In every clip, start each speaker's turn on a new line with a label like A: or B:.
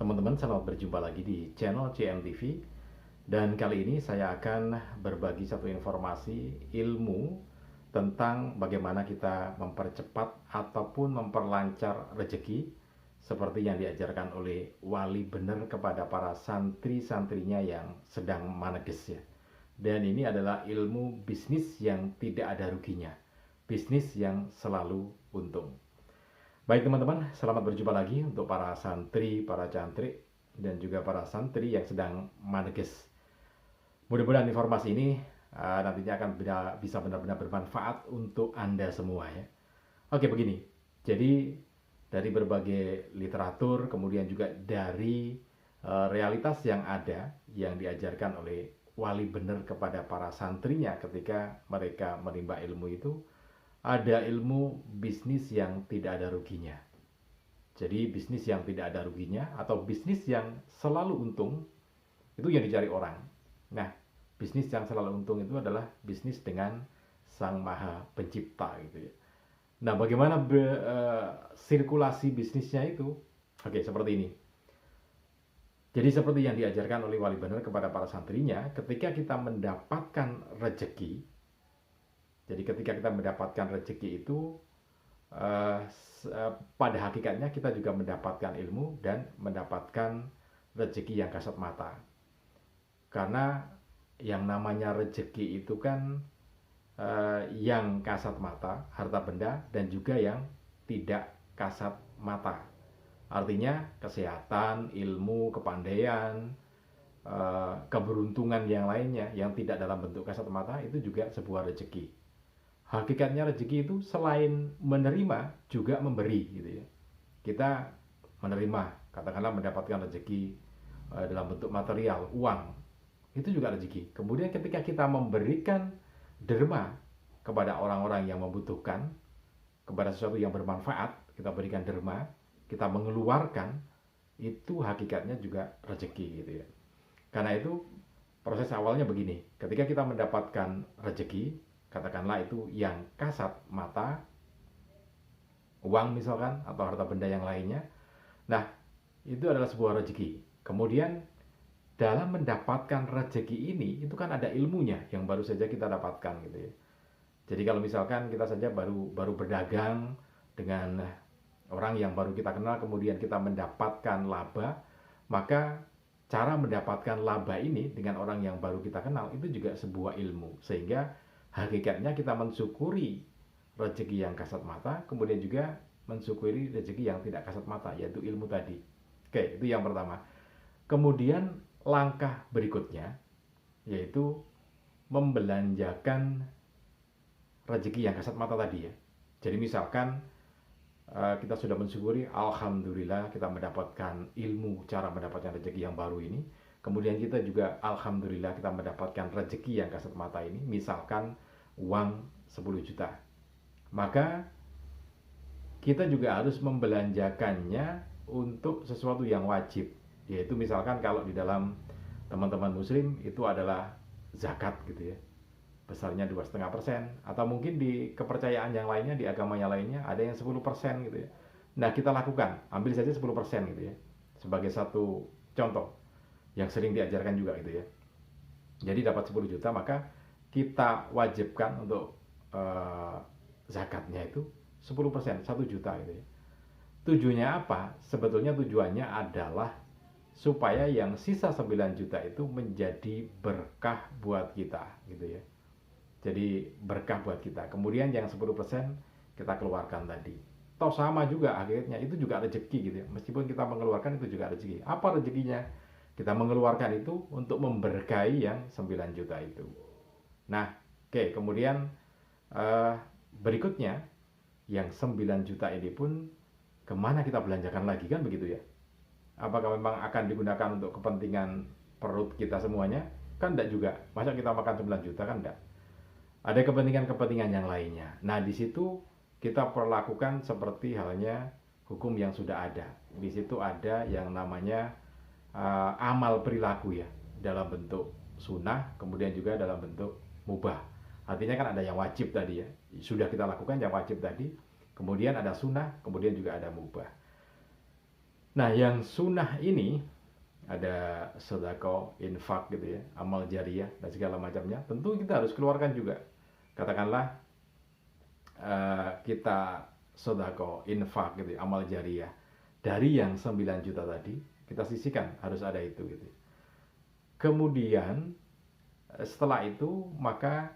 A: Teman-teman, selamat berjumpa lagi di channel CMTV. Dan kali ini saya akan berbagi satu informasi ilmu tentang bagaimana kita mempercepat ataupun memperlancar rezeki seperti yang diajarkan oleh Wali Bener kepada para santri-santrinya yang sedang maneges ya. Dan ini adalah ilmu bisnis yang tidak ada ruginya, bisnis yang selalu untung. Baik teman-teman, selamat berjumpa lagi untuk para santri, para cantrik, dan juga para santri yang sedang maneges. Mudah-mudahan informasi ini nantinya akan bisa benar-benar bermanfaat untuk Anda semua ya. Oke begini, jadi dari berbagai literatur, kemudian juga dari realitas yang ada, yang diajarkan oleh Wali Bener kepada para santrinya ketika mereka menimba ilmu itu, ada ilmu bisnis yang tidak ada ruginya. Jadi bisnis yang tidak ada ruginya atau bisnis yang selalu untung itu yang dicari orang. Nah, bisnis yang selalu untung itu adalah bisnis dengan Sang Maha Pencipta gitu ya. Nah, bagaimana sirkulasi bisnisnya itu? Oke, seperti ini. Jadi seperti yang diajarkan oleh Wali Bener kepada para santrinya, ketika kita mendapatkan rezeki, jadi ketika kita mendapatkan rezeki itu, pada hakikatnya kita juga mendapatkan ilmu dan mendapatkan rezeki yang kasat mata. Karena yang namanya rezeki itu kan yang kasat mata, harta benda, dan juga yang tidak kasat mata. Artinya kesehatan, ilmu, kepandaian, keberuntungan yang lainnya yang tidak dalam bentuk kasat mata itu juga sebuah rezeki. Hakikatnya rezeki itu selain menerima juga memberi gitu ya. Kita menerima, katakanlah mendapatkan rezeki dalam bentuk material, uang, itu juga rezeki. Kemudian ketika kita memberikan derma kepada orang-orang yang membutuhkan, kepada sesuatu yang bermanfaat, kita berikan derma, kita mengeluarkan, itu hakikatnya juga rezeki gitu ya. Karena itu proses awalnya begini, ketika kita mendapatkan rezeki, katakanlah itu yang kasat mata, uang misalkan, atau harta benda yang lainnya. Nah, itu adalah sebuah rezeki. Kemudian dalam mendapatkan rezeki ini, itu kan ada ilmunya yang baru saja kita dapatkan gitu ya. Jadi kalau misalkan kita saja baru berdagang dengan orang yang baru kita kenal, kemudian kita mendapatkan laba, maka cara mendapatkan laba ini dengan orang yang baru kita kenal itu juga sebuah ilmu. Sehingga hakikatnya kita mensyukuri rezeki yang kasat mata, kemudian juga mensyukuri rezeki yang tidak kasat mata, yaitu ilmu tadi. Oke, itu yang pertama. Kemudian langkah berikutnya yaitu membelanjakan rezeki yang kasat mata tadi ya. Jadi misalkan kita sudah mensyukuri, alhamdulillah kita mendapatkan ilmu cara mendapatkan rezeki yang baru ini. Kemudian kita juga alhamdulillah kita mendapatkan rezeki yang kasat mata ini, misalkan uang 10 juta. Maka kita juga harus membelanjakannya untuk sesuatu yang wajib, yaitu misalkan kalau di dalam teman-teman muslim itu adalah zakat gitu ya, besarnya 2,5%, atau mungkin di kepercayaan yang lainnya, di agama yang lainnya ada yang 10% gitu ya. Nah, kita lakukan, ambil saja 10% gitu ya, sebagai satu contoh yang sering diajarkan juga gitu ya. Jadi dapat 10 juta, maka kita wajibkan untuk zakatnya itu 10%, 1 juta gitu ya. Tujuannya apa? Sebetulnya tujuannya adalah supaya yang sisa 9 juta itu menjadi berkah buat kita gitu ya. Jadi berkah buat kita. Kemudian yang 10% kita keluarkan tadi. Toh sama juga akhirnya, itu juga rezeki gitu ya. Meskipun kita mengeluarkan itu juga rezeki. Apa rezekinya? Kita mengeluarkan itu untuk memberkahi yang 9 juta itu. Nah, oke, kemudian berikutnya yang 9 juta ini pun kemana kita belanjakan lagi, kan begitu ya? Apakah memang akan digunakan untuk kepentingan perut kita semuanya? Kan enggak juga. Masa kita makan 9 juta, kan enggak. Ada kepentingan-kepentingan yang lainnya. Nah, di situ kita perlakukan seperti halnya hukum yang sudah ada. Di situ ada yang namanya amal perilaku ya, dalam bentuk sunnah, kemudian juga dalam bentuk mubah. Artinya kan ada yang wajib tadi ya, sudah kita lakukan yang wajib tadi, kemudian ada sunnah, kemudian juga ada mubah. Nah, yang sunnah ini ada sedekah, infak gitu ya, amal jariah dan segala macamnya. Tentu kita harus keluarkan juga. Katakanlah kita sedekah, infak gitu ya, amal jariah. Dari yang 9 juta tadi, kita sisihkan harus ada itu gitu. Kemudian setelah itu maka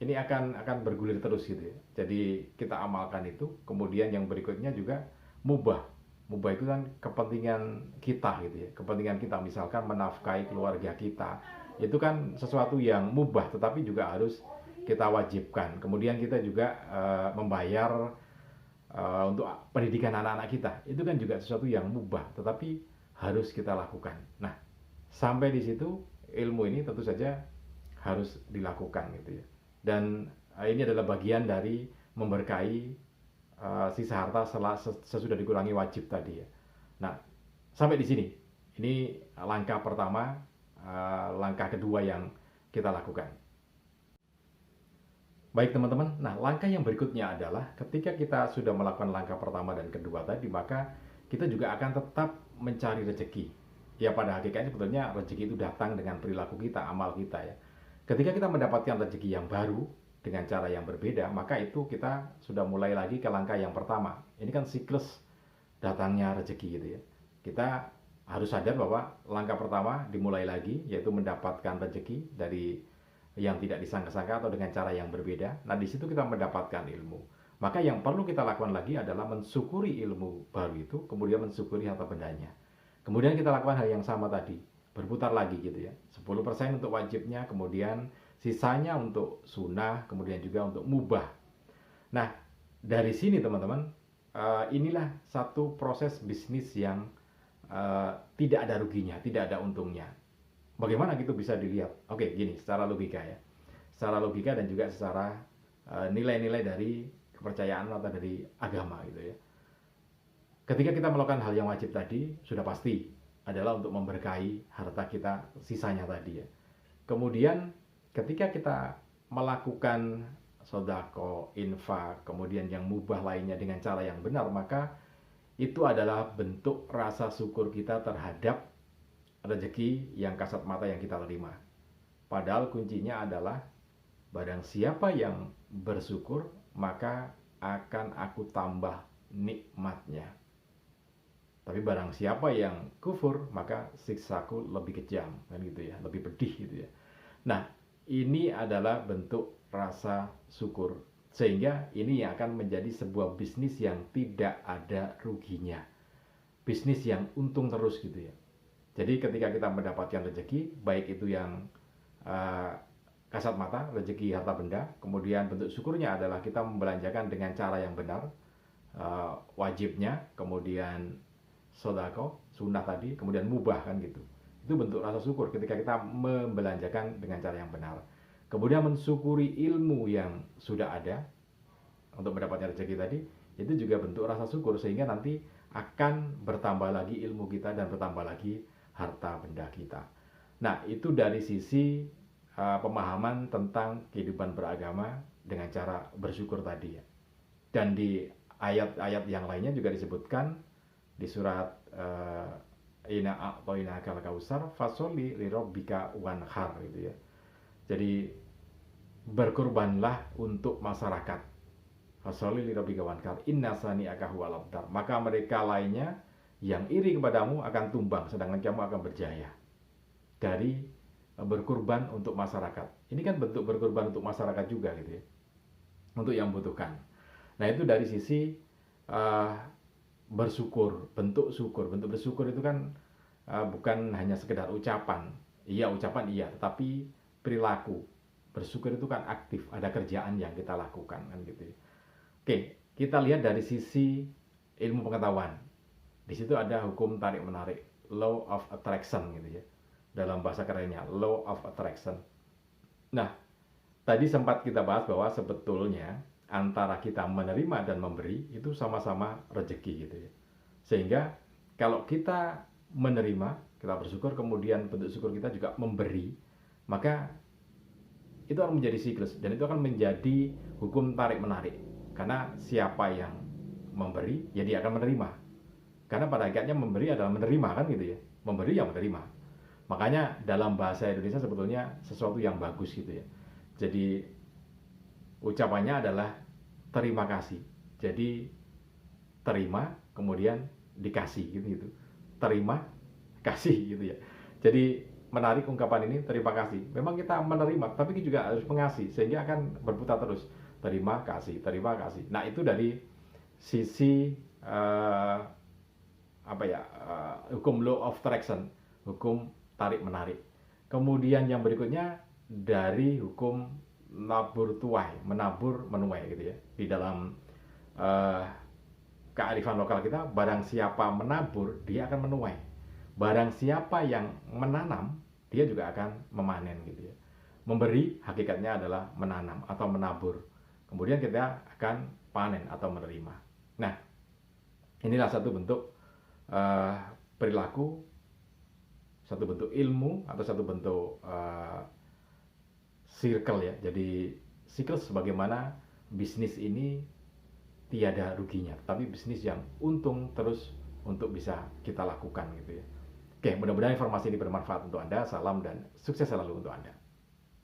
A: ini akan bergulir terus gitu ya. Jadi kita amalkan itu, kemudian yang berikutnya juga mubah. Mubah itu kan kepentingan kita gitu ya. Kepentingan kita misalkan menafkahi keluarga kita. Itu kan sesuatu yang mubah tetapi juga harus kita wajibkan. Kemudian kita juga membayar untuk pendidikan anak-anak kita. Itu kan juga sesuatu yang mubah tetapi harus kita lakukan. Nah, sampai di situ ilmu ini tentu saja harus dilakukan gitu ya. Dan ini adalah bagian dari memberkahi sisa harta sesudah dikurangi wajib tadi ya. Nah, sampai di sini. Ini langkah pertama, langkah kedua yang kita lakukan. Baik teman-teman, nah langkah yang berikutnya adalah ketika kita sudah melakukan langkah pertama dan kedua tadi, maka kita juga akan tetap mencari rezeki. Ya pada hakikatnya sebetulnya rezeki itu datang dengan perilaku kita, amal kita ya. Ketika kita mendapatkan rezeki yang baru dengan cara yang berbeda, maka itu kita sudah mulai lagi ke langkah yang pertama. Ini kan siklus datangnya rezeki gitu ya. Kita harus sadar bahwa langkah pertama dimulai lagi, yaitu mendapatkan rezeki dari yang tidak disangka-sangka atau dengan cara yang berbeda. Nah, di situ kita mendapatkan ilmu. Maka yang perlu kita lakukan lagi adalah mensyukuri ilmu baru itu, kemudian mensyukuri harta bendanya. Kemudian kita lakukan hal yang sama tadi, berputar lagi gitu ya. 10% untuk wajibnya, kemudian sisanya untuk sunnah, kemudian juga untuk mubah. Nah, dari sini teman-teman, inilah satu proses bisnis yang tidak ada ruginya, tidak ada untungnya. Bagaimana gitu bisa dilihat? Oke, gini, secara logika ya. Secara logika dan juga secara nilai-nilai dari kepercayaan atau dari agama gitu ya. Ketika kita melakukan hal yang wajib tadi, sudah pasti adalah untuk memberkahi harta kita sisanya tadi ya. Kemudian ketika kita melakukan sodako, infak, kemudian yang mubah lainnya dengan cara yang benar, maka itu adalah bentuk rasa syukur kita terhadap rezeki yang kasat mata yang kita terima. Padahal kuncinya adalah barang siapa yang bersyukur, maka akan aku tambah nikmatnya. Tapi barang siapa yang kufur, maka siksaku lebih kejam, kan gitu ya, lebih pedih gitu ya. Nah, ini adalah bentuk rasa syukur, sehingga ini yang akan menjadi sebuah bisnis yang tidak ada ruginya, bisnis yang untung terus gitu ya. Jadi ketika kita mendapatkan rezeki, baik itu yang kasat mata, rezeki harta benda, kemudian bentuk syukurnya adalah kita membelanjakan dengan cara yang benar, wajibnya, kemudian sodako, sunnah tadi, kemudian mubah kan gitu. Itu bentuk rasa syukur ketika kita membelanjakan dengan cara yang benar. Kemudian mensyukuri ilmu yang sudah ada untuk mendapatkan rezeki tadi, itu juga bentuk rasa syukur, sehingga nanti akan bertambah lagi ilmu kita dan bertambah lagi harta benda kita. Nah, itu dari sisi pemahaman tentang kehidupan beragama dengan cara bersyukur tadi ya. Dan di ayat-ayat yang lainnya juga disebutkan di surat Inna a'toinakal kausar fasholli lirabbika wanhar gitu ya. Jadi berkurbanlah untuk masyarakat. Fasholli lirabbika wanhar inna sani'aka huwal abtar. Maka mereka lainnya yang iri kepadamu akan tumbang, sedangkan kamu akan berjaya. Dari berkurban untuk masyarakat. Ini kan bentuk berkurban untuk masyarakat juga gitu ya. Untuk yang membutuhkan. Nah, itu dari sisi bersyukur, bentuk syukur. Bentuk bersyukur itu kan bukan hanya sekedar ucapan. Iya, ucapan iya, tetapi perilaku. Bersyukur itu kan aktif, ada kerjaan yang kita lakukan kan gitu ya. Oke, kita lihat dari sisi ilmu pengetahuan. Di situ ada hukum tarik menarik, law of attraction gitu ya. Dalam bahasa kerennya, law of attraction. Nah, tadi sempat kita bahas bahwa sebetulnya antara kita menerima dan memberi itu sama-sama rezeki gitu ya. Sehingga kalau kita menerima, kita bersyukur, kemudian bentuk syukur kita juga memberi, maka itu akan menjadi siklus dan itu akan menjadi hukum tarik menarik. Karena siapa yang memberi, ya dia akan menerima. Karena pada hakikatnya memberi adalah menerima kan gitu ya. Memberi yang menerima. Makanya dalam bahasa Indonesia sebetulnya sesuatu yang bagus gitu ya. Jadi ucapannya adalah terima kasih. Jadi terima kemudian dikasih gitu. Terima kasih gitu ya. Jadi menarik ungkapan ini, terima kasih. Memang kita menerima, tapi juga harus mengasih sehingga akan berputar terus. Terima kasih, terima kasih. Nah, itu dari sisi hukum law of attraction, hukum tarik menarik. Kemudian yang berikutnya dari hukum nabur tuai, menabur menuai gitu ya. Di dalam kearifan lokal kita, barang siapa menabur dia akan menuai. Barang siapa yang menanam dia juga akan memanen gitu ya. Memberi hakikatnya adalah menanam atau menabur. Kemudian kita akan panen atau menerima. Nah, inilah satu bentuk perilaku, satu bentuk ilmu atau satu bentuk circle ya. Jadi circle sebagaimana bisnis ini tiada ruginya, tapi bisnis yang untung terus untuk bisa kita lakukan gitu ya. Oke, mudah-mudahan informasi ini bermanfaat untuk Anda. Salam dan sukses selalu untuk Anda.